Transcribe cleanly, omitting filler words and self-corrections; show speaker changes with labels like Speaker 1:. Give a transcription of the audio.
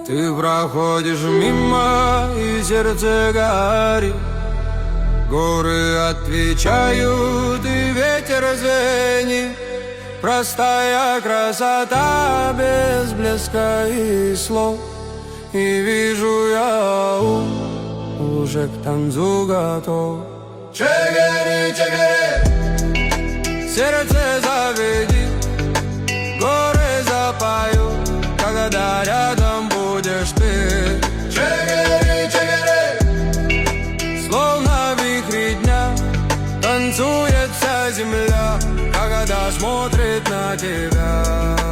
Speaker 1: Ты проходишь мимо, и сердце горит. Горы отвечают, и ветер звенит. Простая красота без блеска и слов. И вижу я уже к танцу готов. Чегери, чегери, сердце заведи, горы запою, когда рядом будешь ты. Чегери, чегери, словно вихри дня, танцует вся земля, когда смотрит на тебя.